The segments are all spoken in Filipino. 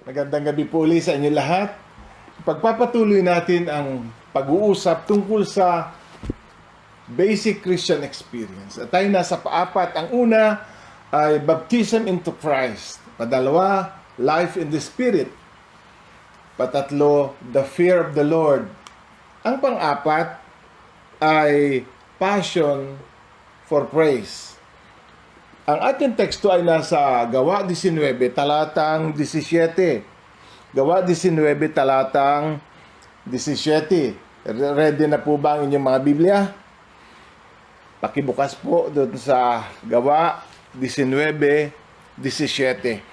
Magandang gabi po ulit sa inyo lahat. Pagpapatuloy natin ang pag-uusap tungkol sa basic Christian experience. At tayo nasa paapat. Ang una ay baptism into Christ. Padalawa, life in the Spirit. Patatlo, the fear of the Lord. Ang pang-apat ay passion for praise. Ang ating teksto ay nasa Gawa 19, talatang 17. Gawa 19, talatang 17. Ready na po ba ang inyong mga Biblia? Pakibukas po doon sa Gawa 19:17.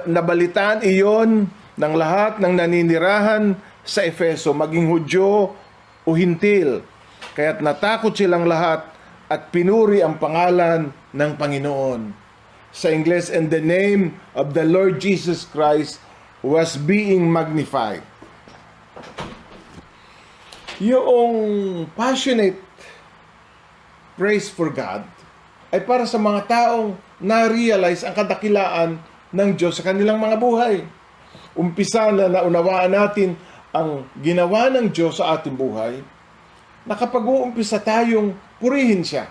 Nabalitaan iyon ng lahat ng naninirahan sa Efeso, maging Hudyo o Hintil. Kaya't natakot silang lahat at pinuri ang pangalan ng Panginoon. Sa Ingles, and the name of the Lord Jesus Christ was being magnified. Yung passionate praise for God ay para sa mga taong na-realize ang kadakilaan ng Diyos sa kanilang mga buhay. Umpisa na naunawaan natin ang ginawa ng Diyos sa ating buhay, na kapag uumpisa tayong purihin siya.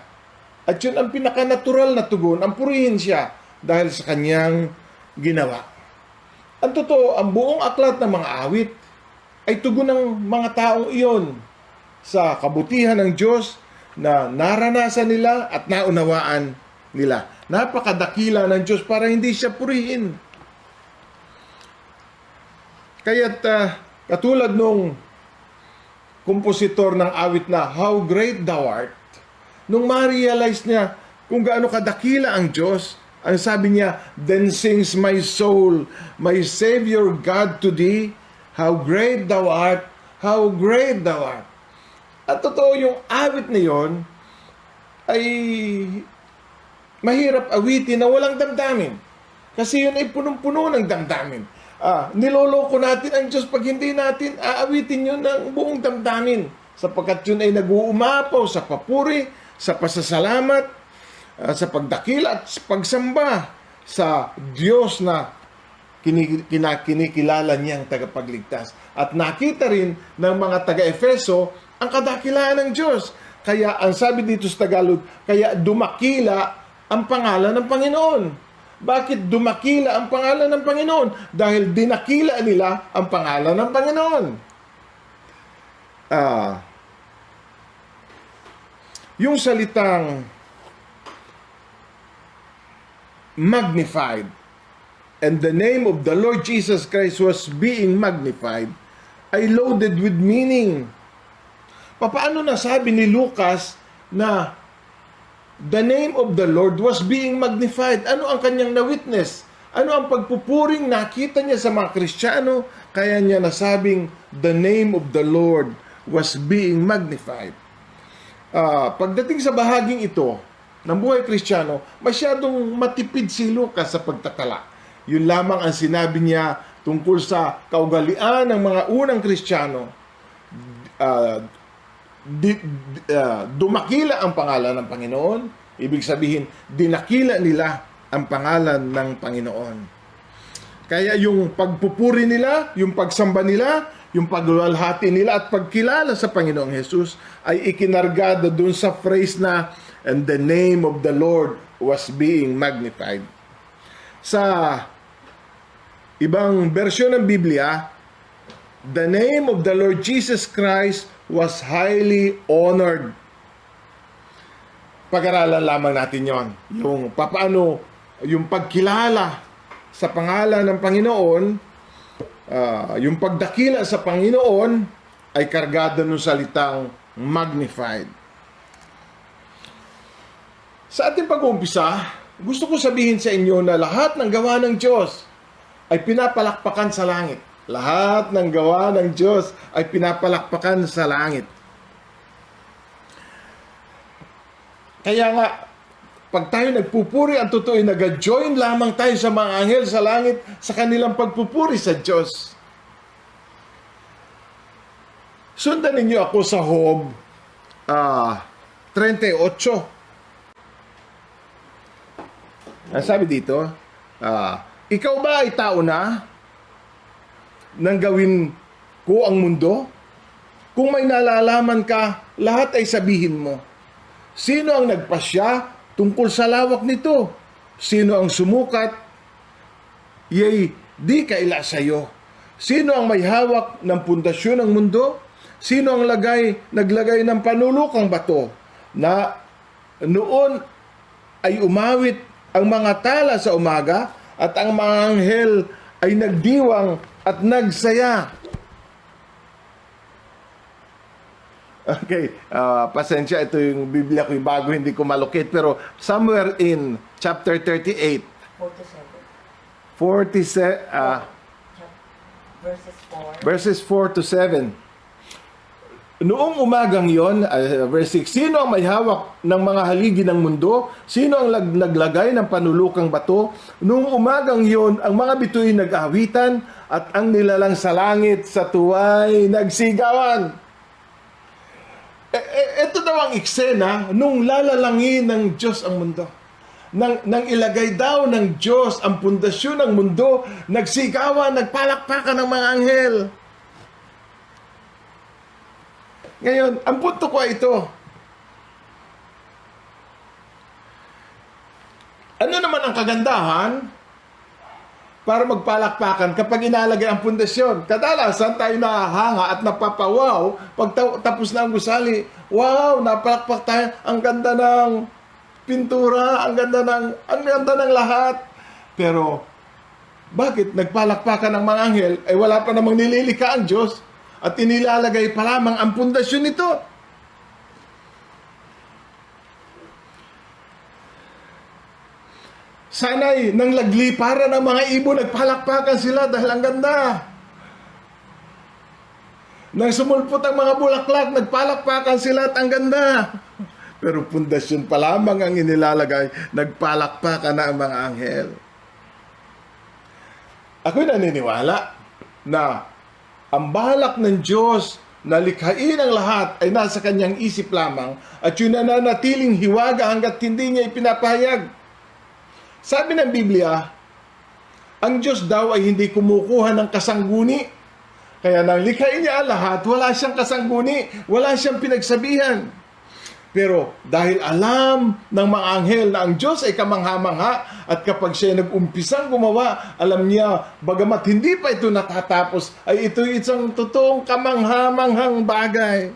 At yun ang pinaka-natural na tugon, ang purihin siya dahil sa kanyang ginawa. Ang totoo, ang buong aklat ng mga awit ay tugon ng mga taong iyon sa kabutihan ng Diyos na naranasan nila at naunawaan nila. Napakadakila ng Diyos para hindi siya purihin. Kaya't katulad nung kompositor ng awit na How Great Thou Art, nung ma-realize niya kung gaano kadakila ang Diyos, ang sabi niya, then sings my soul, my Savior God to thee, how great thou art, how great thou art. At totoo, yung awit na yon ay mahirap awitin na walang damdamin. Kasi yun ay punong-puno ng damdamin. Niloloko natin ang Diyos pag hindi natin aawitin yun ng buong damdamin, sapagkat yun ay nag-uumapaw sa papuri, sa pasasalamat, sa pagdakila at pagsamba sa Diyos na kinikilala niyang tagapagligtas. At nakita rin ng mga taga-Efeso ang kadakilaan ng Diyos. Kaya ang sabi dito sa Tagalog, kaya dumakila ang pangalan ng Panginoon. Bakit dumakila ang pangalan ng Panginoon? Dahil dinakila nila ang pangalan ng Panginoon. Yung salitang magnified, and the name of the Lord Jesus Christ was being magnified, ay loaded with meaning. Paano nasabi ni Lucas na the name of the Lord was being magnified? Ano ang kanyang na-witness? Ano ang pagpupuring nakita niya sa mga Kristiyano? Kaya niya nasabing, the name of the Lord was being magnified. Pagdating sa bahaging ito ng buhay Kristiyano, masyadong matipid si Lucas sa pagtatala. Yun lamang ang sinabi niya tungkol sa kaugalian ng mga unang Kristiyano. Dumakila ang pangalan ng Panginoon, ibig sabihin, dinakila nila ang pangalan ng Panginoon. Kaya yung pagpupuri nila, yung pagsamba nila, yung pagluwalhati nila at pagkilala sa Panginoong Jesus ay ikinargada dun sa phrase na, and the name of the Lord was being magnified. Sa ibang bersyon ng Biblia, the name of the Lord Jesus Christ was highly honored. Pag-aralan lamang natin yon. Yung paano, yung pagkilala sa pangalan ng Panginoon, yung pagdakila sa Panginoon ay kargado ng salitang magnified. Sa ating pag-uumpisa, gusto ko sabihin sa inyo na lahat ng gawa ng Diyos ay pinapalakpakan sa langit. Lahat ng gawa ng Diyos ay pinapalakpakan sa langit. Kaya nga, pag tayo nagpupuri, ang totoo ay nag-join lamang tayo sa mga anghel sa langit sa kanilang pagpupuri sa Diyos. Sundan ninyo ako sa Job 38. Ang sabi dito, ikaw ba ay tao na nang gawin ko ang mundo? Kung may nalalaman ka, lahat ay sabihin mo. Sino ang nagpasya tungkol sa lawak nito? Sino ang sumukat? Yay, di kaila sa'yo. Sino ang may hawak ng pundasyon ng mundo? Sino ang naglagay ng panulukang bato na noon ay umawit ang mga tala sa umaga at ang mga anghel ay nagdiwang at nagsaya? Okay, pasensya, ito yung Biblia ko bago, hindi ko malocate, pero somewhere in chapter 38, 47, verses 4 to 7. Noong umagang yon, verse 6, sino ang may hawak ng mga haligi ng mundo? Sino ang naglagay ng panulukang bato? Noong umagang yon, ang mga bituin nag-awitan at ang nilalang sa langit sa tuway nagsigawan. Ito daw ang eksena nung lalalangin ng Diyos ang mundo. Nang ilagay daw ng Diyos ang pundasyon ng mundo, nagsigawan, nagpalakpakan ng mga anghel. Ngayon, ang punto ko ay ito. Ano naman ang kagandahan para magpalakpakan kapag inalagay ang pundasyon? Kadalasan tayo nahanga at napapawaw pag tapos na ang gusali. Wow, napalakpak tayo. Ang ganda ng pintura, ang ganda ng lahat. Pero bakit nagpalakpakan ng mga anghel ay wala pa namang nililika ang Diyos at inilalagay pa lamang ang pundasyon nito? Sana'y nang lagliparan ng mga ibon, nagpalakpakan sila dahil ang ganda. Nang sumulpot ang mga bulaklak, nagpalakpakan sila at ang ganda. Pero pundasyon pa lamang ang inilalagay, nagpalakpakan na ang mga anghel. Ako'y naniniwala na ang balak ng Diyos na likhain ang lahat ay nasa kanyang isip lamang at yun nananatiling hiwaga hanggat hindi niya ipinapahayag. Sabi ng Biblia, ang Diyos daw ay hindi kumukuha ng kasangguni. Kaya nang likhain niya ang lahat, wala siyang kasangguni, wala siyang pinagsabihan. Pero dahil alam ng mga anghel na ang Diyos ay kamangha-mangha at kapag siya nag-umpisang gumawa, alam niya, bagamat hindi pa ito natatapos, ay ito isang totoong kamangha-manghang bagay.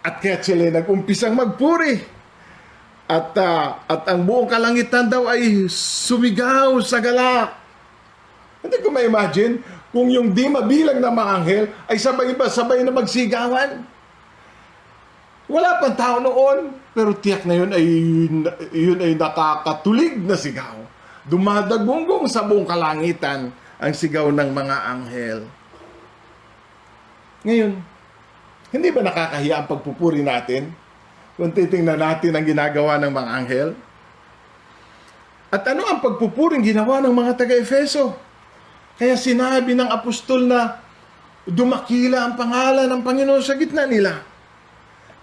At kaya sila nag-umpisang magpuri. At ang buong kalangitan daw ay sumigaw sa galak. Hindi ko ma-imagine kung yung di mabilang na mga anghel ay sabay na magsigawan. Wala pang tao noon, pero tiyak na yun ay nakakatulig na sigaw. Dumadagunggong sa buong kalangitan ang sigaw ng mga anghel. Ngayon, hindi ba nakakahiya ang pagpupuri natin? Kung titingnan natin ang ginagawa ng mga anghel. At ano ang pagpupuring ginawa ng mga taga-Efeso? Kaya sinabi ng apostol na dumakila ang pangalan ng Panginoon sa gitna nila.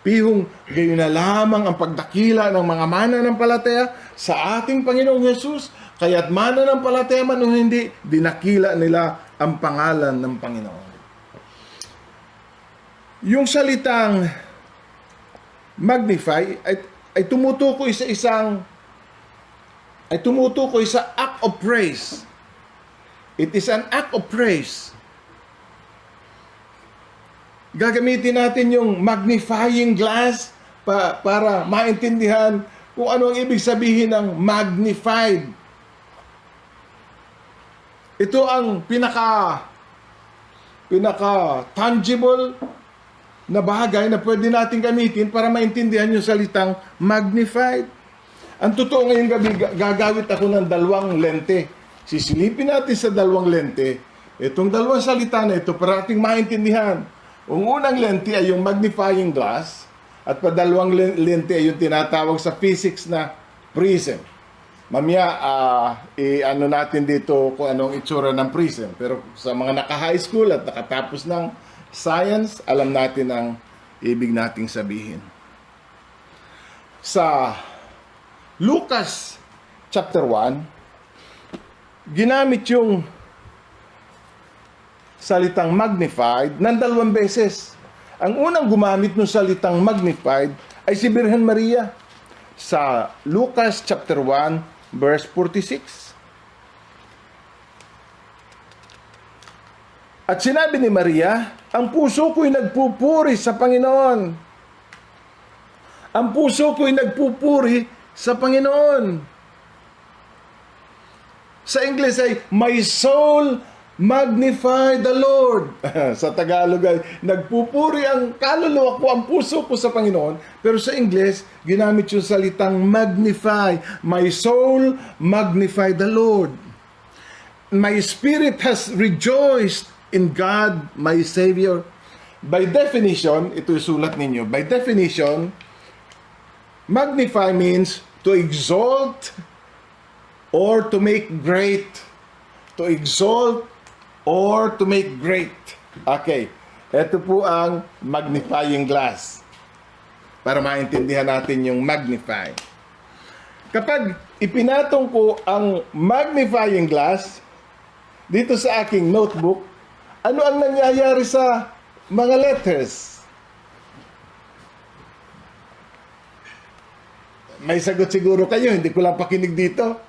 Pihong gayon na lamang ang pagdakila ng mga mananampalataya sa ating Panginoong Hesus. Kaya't mananampalataya man o hindi, dinakila nila ang pangalan ng Panginoon. Yung salitang magnify ay tumutukoy sa act of praise. It is an act of praise. Gagamitin natin yung magnifying glass para maintindihan kung ano ang ibig sabihin ng magnified. Ito ang pinaka tangible na bagay na pwede natin gamitin para maintindihan yung salitang magnified. Ang totoo ngayong gabi, gagawit ako ng 2 lente. Sisilipin natin sa 2 lente. Itong 2 salita na ito para ating maintindihan. Ang unang lente ay yung magnifying glass at pa 2 lente ay yung tinatawag sa physics na prism. Mamaya, ano natin dito kung anong itsura ng prism. Pero sa mga naka-high school at nakatapos ng science, alam natin ang ibig nating sabihin. Sa Lucas chapter 1, ginamit yung salitang magnified ng 2 beses. Ang unang gumamit ng salitang magnified ay si Birhen Maria sa Lucas chapter 1 verse 46. At sinabi ni Maria, ang puso ko'y nagpupuri sa Panginoon. Ang puso ko'y nagpupuri sa Panginoon. Sa English ay, my soul magnify the Lord. Sa Tagalog ay, nagpupuri ang kaluluwa ko, ang puso ko sa Panginoon. Pero sa English, ginamit yung salitang magnify. My soul magnify the Lord. My spirit has rejoiced in God, my Savior. By definition, ito sulat ninyo, by definition, magnify means to exalt or to make great. To exalt or to make great. Okay, ito po ang magnifying glass. Para maintindihan natin yung magnify. Kapag ipinatong ko ang magnifying glass dito sa aking notebook, ano ang nangyayari sa mga letters? May sagot siguro kayo, hindi ko lang pakinig dito.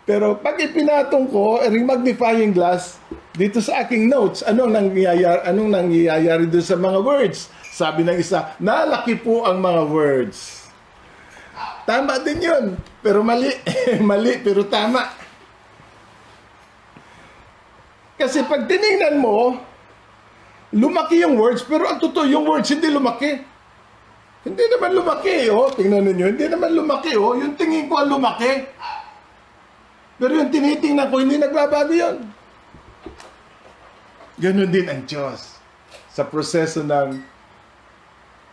Pero pag ipinatong ko ang magnifying glass dito sa aking notes, anong nangyayari doon sa mga words? Sabi ng isa, nalaki po ang mga words. Tama din yun, pero mali. Mali, pero tama. Kasi pag tinignan mo, lumaki yung words, pero ang totoo yung words hindi lumaki. Hindi naman lumaki, oh. Tingnan ninyo, hindi naman lumaki, oh. Yung tingin ko ang lumaki. Pero yung tinitingnan ko, hindi nagbabago yun. Ganon din ang Diyos. Sa proseso ng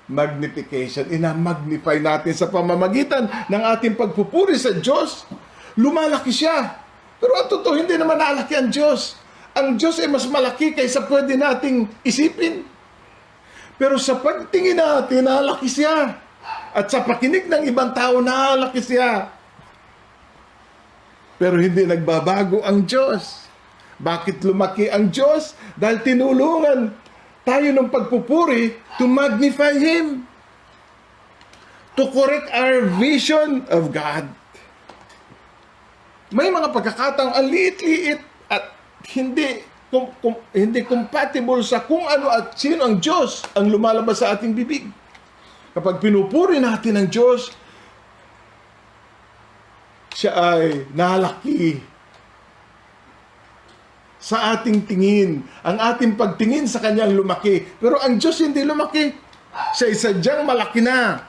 magnification, ina-magnify natin sa pamamagitan ng ating pagpupuri sa Diyos. Lumalaki siya. Pero ang totoo, hindi naman nalaki ang Diyos. Ang Diyos ay mas malaki kaysa pwede nating isipin. Pero sa pagtingin natin, nalaki siya. At sa pakinig ng ibang tao, nalaki siya. Pero hindi nagbabago ang Diyos. Bakit lumaki ang Diyos? Dahil tinulungan tayo ng pagpupuri to magnify Him. To correct our vision of God. May mga pagkakataong ang liit-liit at hindi compatible sa kung ano at sino ang Diyos ang lumalabas sa ating bibig. Kapag pinupuri natin ang Diyos, siya ay nalaki sa ating tingin. Ang ating pagtingin sa kanyang lumaki. Pero ang Diyos hindi lumaki. Siya ay sadyang malaki na.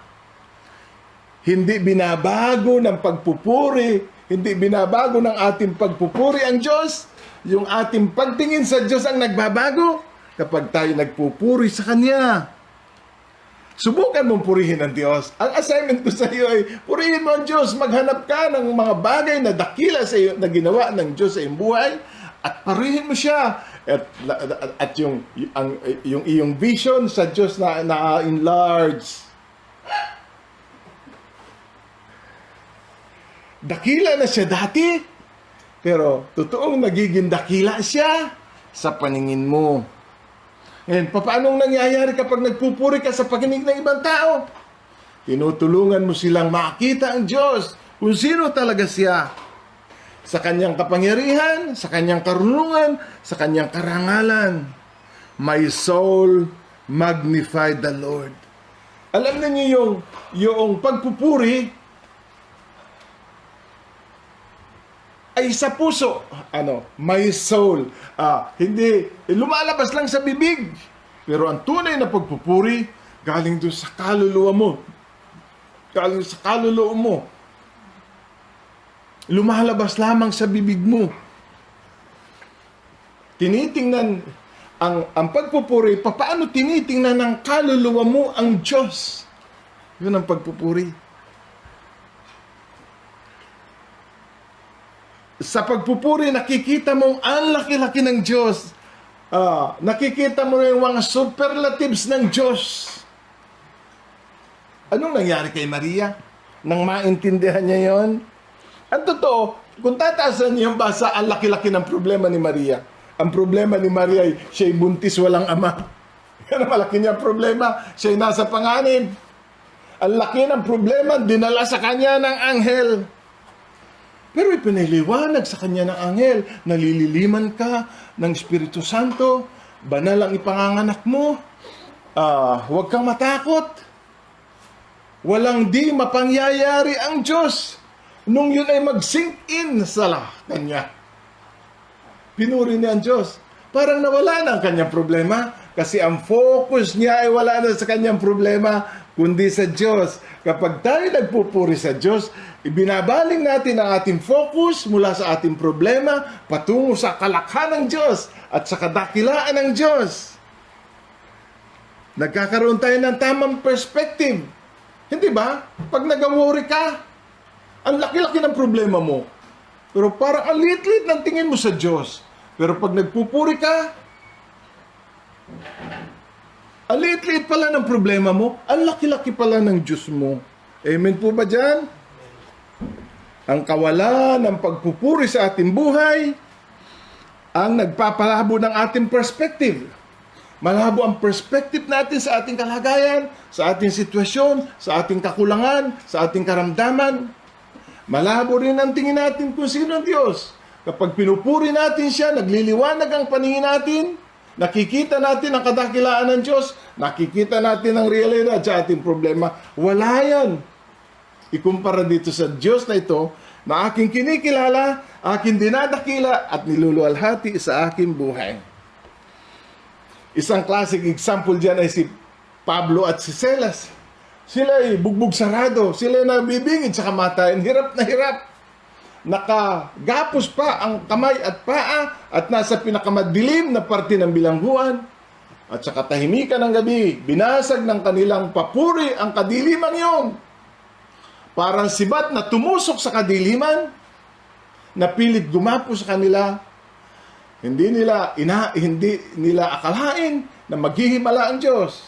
Hindi binabago ng pagpupuri, hindi binabago ng ating pagpupuri ang Diyos. Yung ating pagtingin sa Diyos ang nagbabago kapag tayo nagpupuri sa Kanya. Subukan mong purihin ang Diyos. Ang assignment ko sa iyo ay purihin mo ang Diyos. Maghanap ka ng mga bagay na dakila sa iyo, na ginawa ng Diyos sa iyong buhay at purihin mo siya. At yung iyong vision sa Diyos na enlarge. Dakila na siya dati. Pero, totoong nagiging dakila siya sa paningin mo. Ngayon, paano nangyayari kapag nagpupuri ka sa pakinig ng ibang tao? Tinutulungan mo silang makita ang Diyos, kung sino talaga siya. Sa kanyang kapangyarihan, sa kanyang karunungan, sa kanyang karangalan. My soul magnify the Lord. Alam niyo yung pagpupuri, ay sa puso, my soul. Hindi, lumalabas lang sa bibig. Pero ang tunay na pagpupuri, galing doon sa kaluluwa mo. Galing sa kaluluwa mo. Lumalabas lamang sa bibig mo. Tinitingnan, ang pagpupuri, paano tinitingnan ng kaluluwa mo ang Diyos? Yun ang pagpupuri. Sa pagpupuri, nakikita mong ang laki-laki ng Diyos. Nakikita mo yung mga superlatives ng Diyos. Anong nangyari kay Maria? Nang maintindihan niya yon? Ang totoo, kung tataasan niyo yung basa, ang laki-laki ng problema ni Maria. Ang problema ni Maria ay siya'y buntis walang ama. Yan ang malaki niya problema. Siya'y nasa panganib. Ang laki ng problema, dinala sa kanya ng anghel. Pero ipiniliwanag sa kanya ng anghel, nalililiman ka ng Espiritu Santo, banal ang ipanganganak mo, huwag kang matakot. Walang di mapangyayari ang Diyos. Nung yun ay mag-sink in sa kanya. Pinuri niya ang Diyos. Parang nawala na ang kanyang problema kasi ang focus niya ay wala na sa kanyang problema kundi sa Diyos. Kapag tayo nagpupuri sa Diyos, ibinabaling natin ang ating focus mula sa ating problema patungo sa kalakhan ng Diyos at sa kadakilaan ng Diyos. Nagkakaroon tayo ng tamang perspective. Hindi ba? Pag nag-worry ka, ang laki-laki ng problema mo. Pero parang ang liit-liit ng tingin mo sa Diyos. Pero pag nagpupuri ka, ang liit-liit pala ng problema mo, ang laki-laki pala ng Diyos mo. Amen po ba dyan? Ang kawalan ng pagpupuri sa ating buhay, ang nagpapalabo ng ating perspective. Malabo ang perspective natin sa ating kalagayan, sa ating sitwasyon, sa ating kakulangan, sa ating karamdaman. Malabo rin ang tingin natin kung sino ang Diyos. Kapag pinupuri natin siya, nagliliwanag ang paningin natin, nakikita natin ang kadakilaan ng Diyos, nakikita natin ang realidad sa ating problema. Wala yan. Ikumpara dito sa Diyos na ito, na aking kinikilala, aking dinadakila, at niluluwalhati sa aking buhay. Isang classic example dyan ay si Pablo at si Silas. Sila ay bugbog sarado, sila ay nabibingid sa kamatayan, hirap na hirap. Nakagapos pa ang kamay at paa at nasa pinakamadilim na parte ng bilangguan. At sa katahimikan ng gabi, binasag ng kanilang papuri ang kadiliman iyon. Parang sibat na tumusok sa kadiliman, napilit gumapo sa kanila. Hindi nila akalain na maghihimala ang Diyos.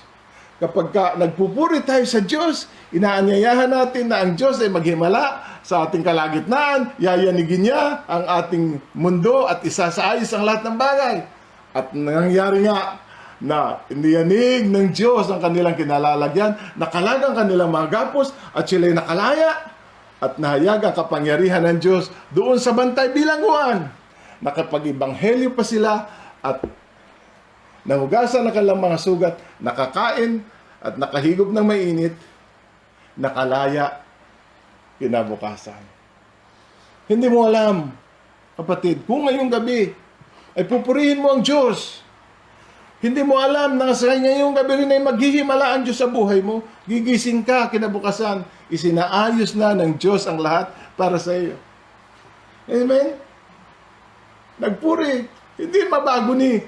Kapag nagpupuri tayo sa Diyos, inaanyayahan natin na ang Diyos ay maghimala sa ating kalagitnaan, yayanigin niya ang ating mundo at isasaayos ang lahat ng bagay. At nangyari nga na iniyanig ng Diyos ang kanilang kinalalagyan, nakalag ang kanilang mga gapos at sila'y nakalaya at nahayag ang kapangyarihan ng Diyos doon sa bantay bilangguan. Nakapag-ibanghelyo pa sila at nahugasan ng kanilang mga sugat, nakakain at nakahigop ng mainit, nakalaya kinabukasan. Hindi mo alam, kapatid, kung ngayong gabi ay pupurihin mo ang Diyos, hindi mo alam na sa ngayong gabi rin ay maghihimala ang Diyos sa buhay mo, gigising ka kinabukasan, isinaayos na ng Diyos ang lahat para sa iyo. Amen? Nagpuri, hindi mabago ni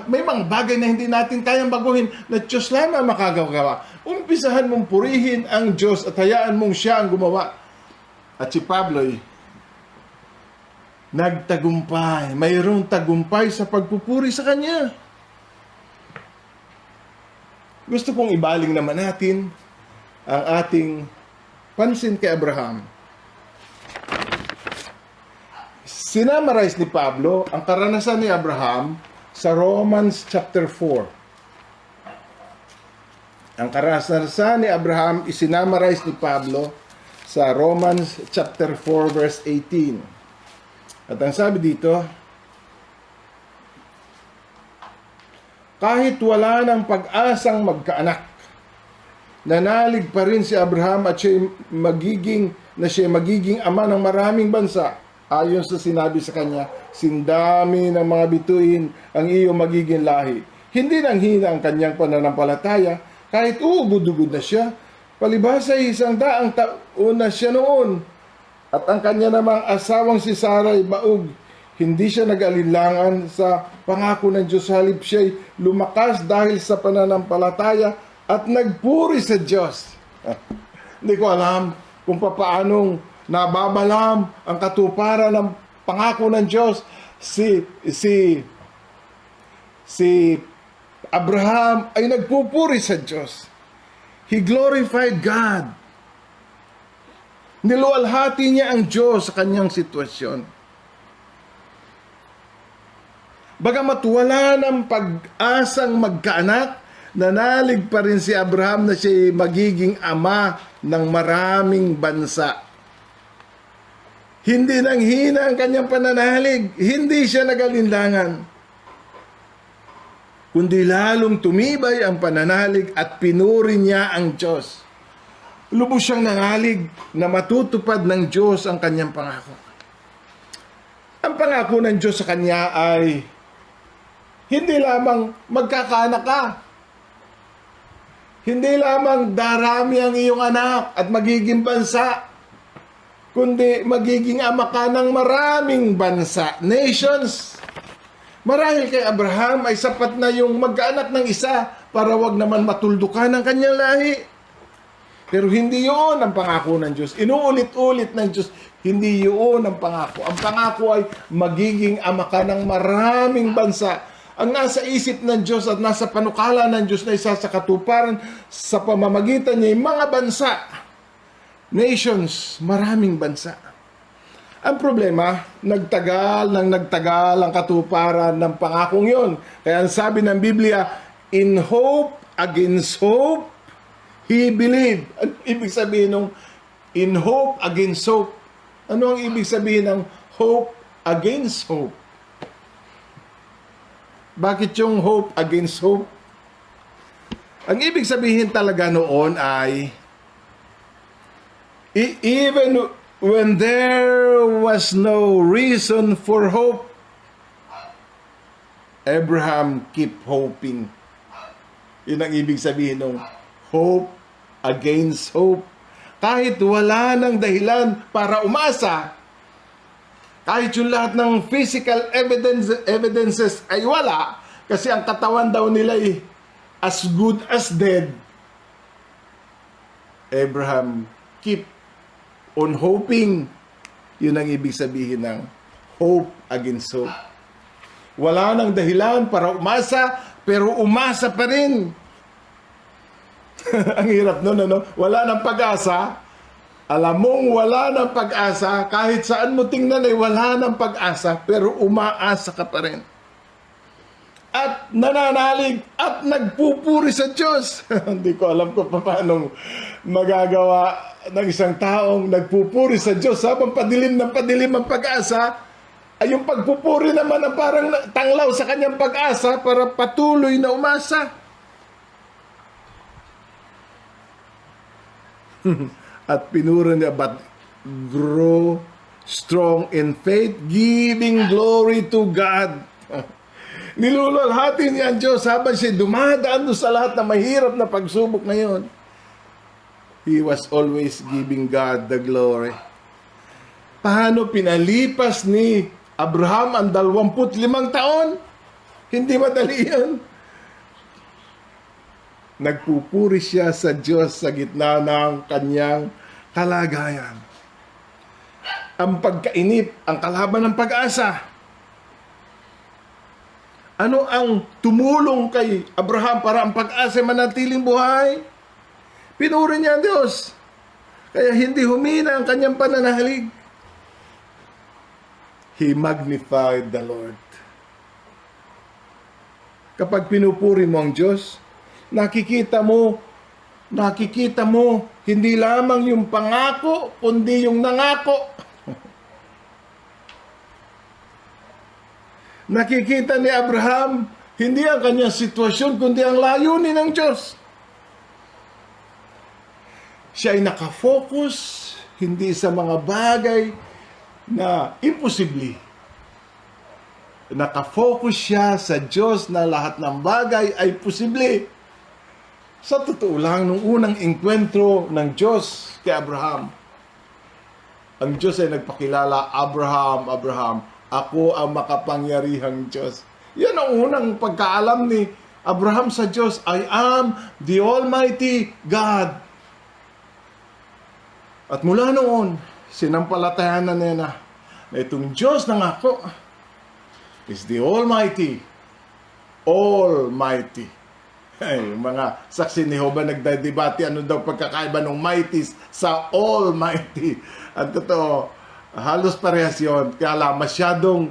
may mga bagay na hindi natin kayang baguhin na Diyos lamang makagawa. Umpisahan mong purihin ang Diyos at hayaan mong siya ang gumawa. At si Pablo ay nagtagumpay. Mayroong tagumpay sa pagpupuri sa Kanya. Gusto kong ibaling naman natin ang ating pansin kay Abraham. Sinamarize ni Pablo ang karanasan ni Abraham sa Romans chapter 4. Ang karanasan ni Abraham isinamarize ni Pablo sa Romans chapter 4 verse 18. At ang sabi dito, kahit wala ng pag-asang magkaanak, nanalig pa rin si Abraham at siya magiging ama ng maraming bansa. Ayon sa sinabi sa kanya, sindami ng mga bituin ang iyong magiging lahi. Hindi nang hina ang kanyang pananampalataya, kahit uubod-ubod na siya. Palibhasa ay 100 taon na siya noon. At ang kanya namang asawang si Sarai baog. Hindi siya nag-alinlangan sa pangako ng Diyos, halip siya'y lumakas dahil sa pananampalataya at nagpuri sa Diyos. Hindi ko alam kung paanong nababalam ang katuparan ng pangako ng Diyos. Si Abraham ay nagpupuri sa Diyos. He glorified God. Niluwalhati niya ang Diyos sa kanyang sitwasyon. Bagamat wala ng pag-asang magkaanak, nanalig pa rin si Abraham na siya magiging ama ng maraming bansa. Hindi nang hina ang kanyang pananalig, hindi siya nagalinlangan, kundi lalong tumibay ang pananalig at pinuri niya ang Diyos. Lubos siyang nangalig na matutupad ng Diyos ang kanyang pangako. Ang pangako ng Diyos sa kanya ay hindi lamang magkakaanak ka, hindi lamang darami ang iyong anak at magiging bansa, kundi magiging ama ka ng maraming bansa, nations. Marahil kay Abraham ay sapat na yung magkaanak ng isa para wag naman matuldukan ang kanyang lahi. Pero hindi yun ang pangako ng Diyos. Inuulit-ulit ng Diyos, hindi yun ang pangako. Ang pangako ay magiging ama ka ng maraming bansa. Ang nasa isip ng Diyos at nasa panukala ng Diyos na isa sa katuparan sa pamamagitan niya, mga bansa, nations, maraming bansa. Ang problema, nagtagal ang katuparan ng pangakong yon. Kaya ang sabi ng Biblia, in hope against hope, he believed. Ano ibig sabihin ng in hope against hope? Ano ang ibig sabihin ng hope against hope? Bakit yung hope against hope? Ang ibig sabihin talaga noon ay even when there was no reason for hope, Abraham keep hoping. Yun ang ibig sabihin ng hope against hope. Kahit wala ng dahilan para umasa, kahit yung lahat ng physical evidences ay wala, kasi ang katawan daw nila ay as good as dead, Abraham keep on hoping. Yun ang ibig sabihin ng hope against hope. Wala nang dahilan para umasa, pero umasa pa rin. Ang hirap nun, ano? Wala nang pag-asa. Alam mong wala ng pag-asa, kahit saan mo tingnan ay wala ng pag-asa, pero umaasa ka pa rin. At nananalig at nagpupuri sa Diyos. Hindi ko alam kung paano magagawa ng isang taong nagpupuri sa Diyos habang padilim ng padilim ang pag-asa, ay yung pagpupuri naman ang parang tanglaw sa kanyang pag-asa para patuloy na umasa. At pinuro niya, but grow strong in faith, giving glory to God. Niluluwalhati niya ang Diyos habang siya dumadaan sa lahat na mahirap na pagsubok na yun. He was always giving God the glory. Paano pinalipas ni Abraham ang 25 taon? Hindi madali yan. Nagpupuri siya sa Diyos sa gitna ng kanyang kalagayan. Ang pagkainip, ang kalaban ng pag-asa. Ano ang tumulong kay Abraham para ang pag-asa manatiling buhay? Pinuri niya ang Diyos. Kaya hindi humina ang kanyang pananalig. He magnified the Lord. Kapag pinupuri mo ang Diyos, nakikita mo, hindi lamang yung pangako, kundi yung nangako. Nakikita ni Abraham, hindi ang kanyang sitwasyon, kundi ang layunin ng Diyos. Siya ay nakafocus, hindi sa mga bagay na imposible. Nakafocus siya sa Diyos na lahat ng bagay ay posible. Sa totoo lang, nung unang enkwentro ng Diyos kay Abraham, ang Diyos ay nagpakilala, Abraham, Abraham, ako ang makapangyarihang Diyos. Yan ang unang pagkaalam ni Abraham sa Diyos. I am the Almighty God. At mula noon, sinampalatayan na niya na itong Diyos ng ako is the Almighty. Almighty. Ay, mga saksi ni Jehovah nagdadebate ano daw pagkakaiba ng mighty sa Almighty. At totoo, halos parehas yun. Kaya lang, masyadong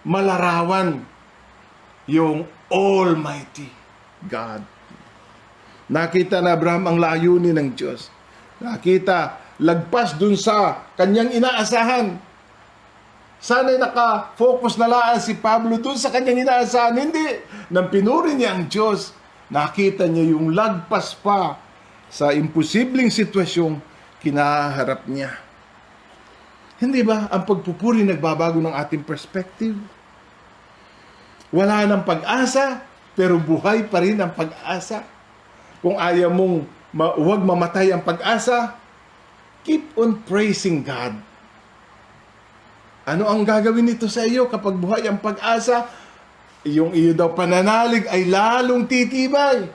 malarawan yung Almighty God. Nakita na Abraham ang layunin ng Diyos. Nakita, lagpas dun sa kanyang inaasahan. Sana'y naka-focus na laan si Pablo dun sa kanyang inaasahan. Hindi. Nang pinuri niya ang Diyos, nakita niya yung lagpas pa sa imposibleng sitwasyong kinaharap niya. Hindi ba ang pagpupuri nagbabago ng ating perspective? Wala ng pag-asa, pero buhay pa rin ang pag-asa. Kung ayaw mong huwag mamatay ang pag-asa, keep on praising God. Ano ang gagawin nito sa iyo kapag buhay ang pag-asa? Yung iyo daw pananalig ay lalong titibay.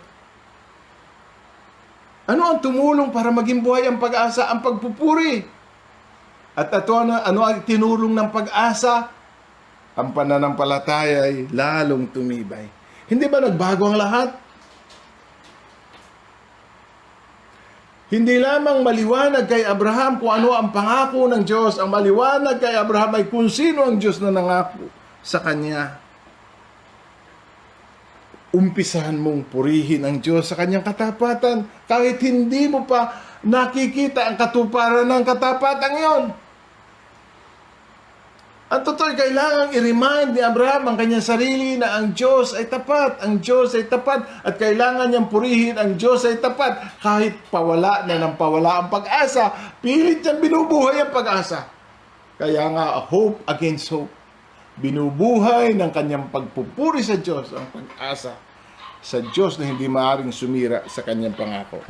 Ano ang tumulong para maging buhay ang pag-asa? Ang pagpupuri. At ito, ano ang tinulong ng pag-asa? Ang pananampalataya ay lalong tumibay. Hindi ba nagbago ang lahat? Hindi lamang maliwanag kay Abraham kung ano ang pangako ng Diyos. Ang maliwanag kay Abraham ay kung sino ang Diyos na nangako sa kanya. Umpisahan mong purihin ang Diyos sa kanyang katapatan kahit hindi mo pa nakikita ang katuparan ng katapatan yon. Ang totoo, kailangang i-remind ni Abraham ang kanyang sarili na ang Diyos ay tapat. Ang Diyos ay tapat at kailangan niyang purihin ang Diyos ay tapat. Kahit pawala na ng pawala ang pag-asa, pilit niyang binubuhay ang pag-asa. Kaya nga, hope against hope. Binubuhay ng kanyang pagpupuri sa Diyos ang pag-asa sa Diyos na hindi maaaring sumira sa kanyang pangako.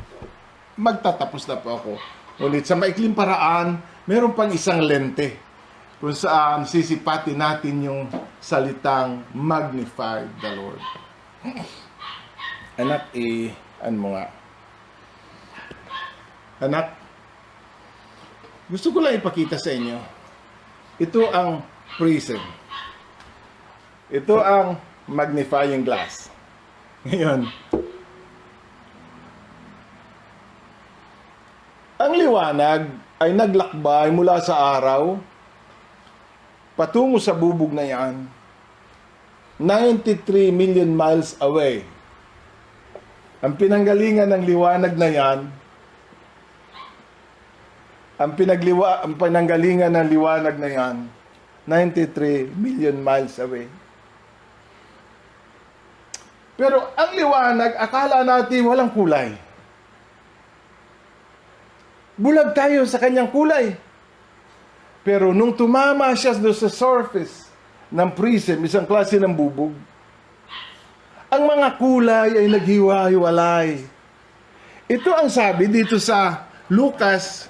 Magtatapos na po ako. Ulit, sa maikling paraan, meron pang isang lente kung saan sisipatin natin yung salitang magnify the Lord. Anak, ano mo nga? Anak, gusto ko lang ipakita sa inyo. Ito ang prism. Ito ang magnifying glass. Ngayon, ang liwanag ay naglakbay mula sa araw patungo sa bubog na yan, 93 million miles away. Ang pinanggalingan ng liwanag na yan, ang pinanggalingan ng liwanag na yan, 93 million miles away. Pero ang liwanag, akala natin walang kulay. Bulag tayo sa kanyang kulay. Pero nung tumama siya sa surface ng prism, isang klase ng bubog, ang mga kulay ay naghiwa-hiwalay. Ito ang sabi dito sa Lucas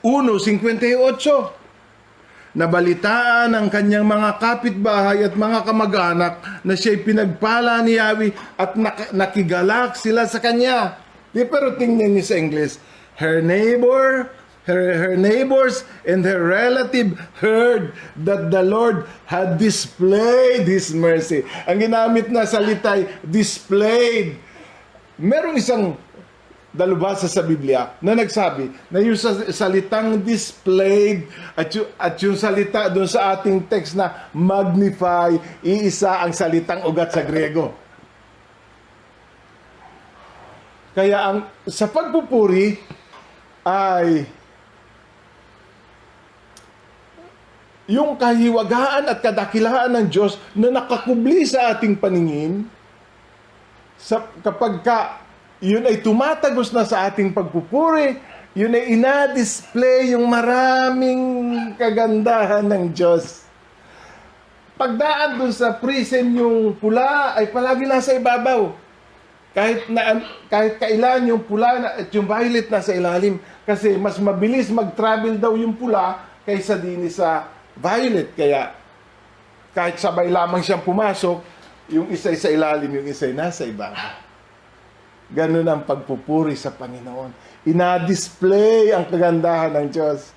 1:58. Nabalitaan ng kanyang mga kapitbahay at mga kamag-anak na siya'y pinagpala ni Yahweh at nakigalak sila sa kanya. Pero tingnan niyo sa English, her neighbors and her relative heard that the Lord had displayed His mercy. Ang ginamit na salita ay displayed. Merong isang dalubhasa sa Biblia na nagsabi na yung salitang displayed at yung salita doon sa ating text na magnify, iisa ang salitang ugat sa Grego. Kaya sa pagpupuri ay yung kahiwagaan at kadakilaan ng Diyos na nakakubli sa ating paningin, kapag yun ay tumatagos na sa ating pagpupuri, yun ay ina-display yung maraming kagandahan ng Diyos. Pagdaan dun sa prism yung pula ay palagi nasa ibabaw. Kahit kailan yung pula at yung violet nasa ilalim. Kasi mas mabilis mag-travel daw yung pula kaysa din sa violet. Kaya kahit sabay lamang siyang pumasok, yung isa sa ilalim, yung isa nasa ibabaw. Ganun ang pagpupuri sa Panginoon. Ina-display ang kagandahan ng Diyos.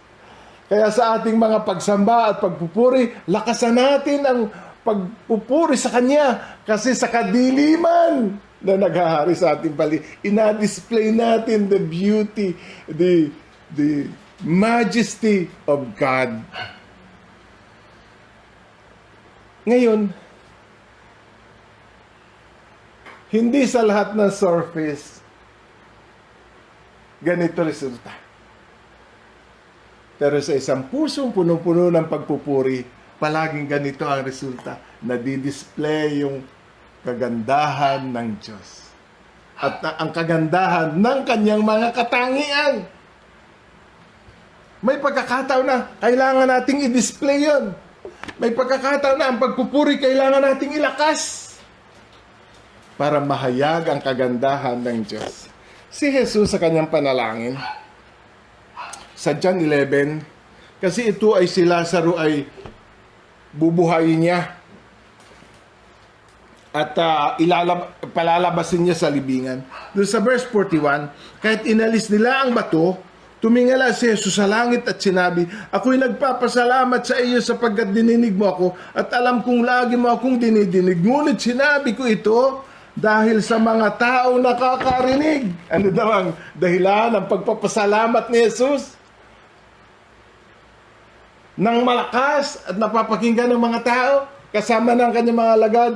Kaya sa ating mga pagsamba at pagpupuri, lakasan natin ang pagpupuri sa Kanya. Kasi sa kadiliman na naghahari sa ating paligid, ina-display natin the beauty, the majesty of God. Ngayon, hindi sa lahat ng surface ganito resulta. Pero sa isang pusong punong-puno ng pagpupuri, palaging ganito ang resulta. Nadi-display yung kagandahan ng Diyos. At ang kagandahan ng kanyang mga katangian. May pagkakataon na kailangan nating i-display yun. May pagkakataon na ang pagpupuri kailangan nating ilakas para mahayag ang kagandahan ng Diyos. Si Jesus sa kanyang panalangin, sa John 11, kasi ito ay si Lazaro ay bubuhayin niya at palalabasin niya sa libingan. Doon sa verse 41, kahit inalis nila ang bato, tumingala si Jesus sa langit at sinabi, ako'y nagpapasalamat sa iyo sapagkat dininig mo ako at alam kong lagi mo akong dinidinig. Ngunit sinabi ko ito dahil sa mga taong nakakarinig. Ano daw ang dahilan ng pagpapasalamat ni Jesus? Nang malakas at napapakinggan ng mga tao, kasama ng kanyang mga alagad.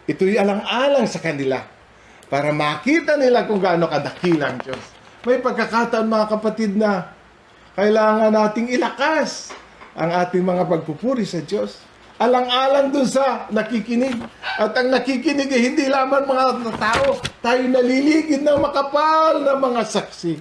Ito'y alang-alang sa kanila para makita nila kung gaano kadakila ang Diyos. May pagkakataon mga kapatid na kailangan nating ilakas ang ating mga pagpupuri sa Diyos. Alang-alang dun sa nakikinig. At ang nakikinig ay hindi lamang mga tao. Tayo naliligid ng makapal na mga saksi.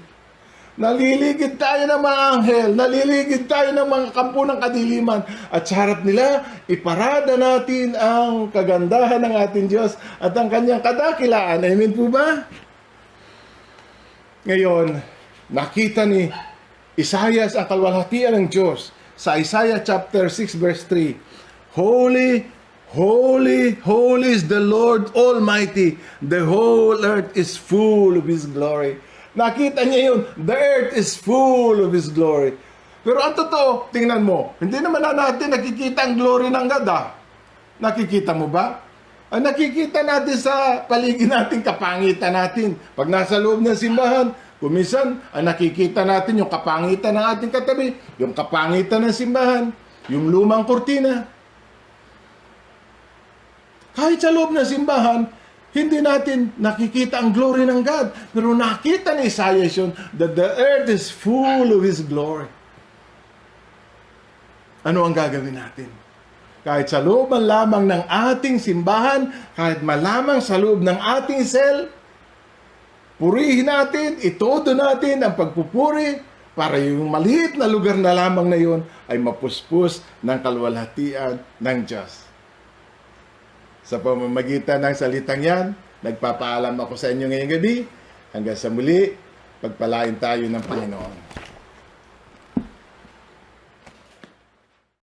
Naliligid tayo ng mga anghel. Naliligid tayo ng mga kampo ng kadiliman. At sa harap nila, iparada natin ang kagandahan ng ating Diyos at ang kanyang kadakilaan. Amen po ba? Ngayon, nakita ni Isaias ang kalwalhatian ng Diyos sa Isaiah chapter 6 verse 3. Holy, holy, holy is the Lord Almighty. The whole earth is full of His glory. Nakita niya yun. The earth is full of His glory. Pero ang totoo, tingnan mo, hindi naman na natin nakikita ang glory ng God. Nakikita mo ba? Ang nakikita natin sa paligid natin, kapangitan natin. Pag nasa loob ng simbahan, kuminsan, ang nakikita natin yung kapangitan ng ating katabi, yung kapangitan ng simbahan, yung lumang kurtina. Kahit sa loob ng simbahan, hindi natin nakikita ang glory ng God. Pero nakita ni Isaiah yun, that the earth is full of His glory. Ano ang gagawin natin? Kahit sa loob lamang ng ating simbahan, kahit malamang sa loob ng ating cell, purihin natin, itodo natin ang pagpupuri para yung maliit na lugar na lamang na yun ay mapuspos ng kalwalhatian ng Diyos. Sa pamamagitan ng salitang yan, nagpapaalam ako sa inyo ngayong gabi. Hanggang sa muli, pagpalain tayo ng Panginoon.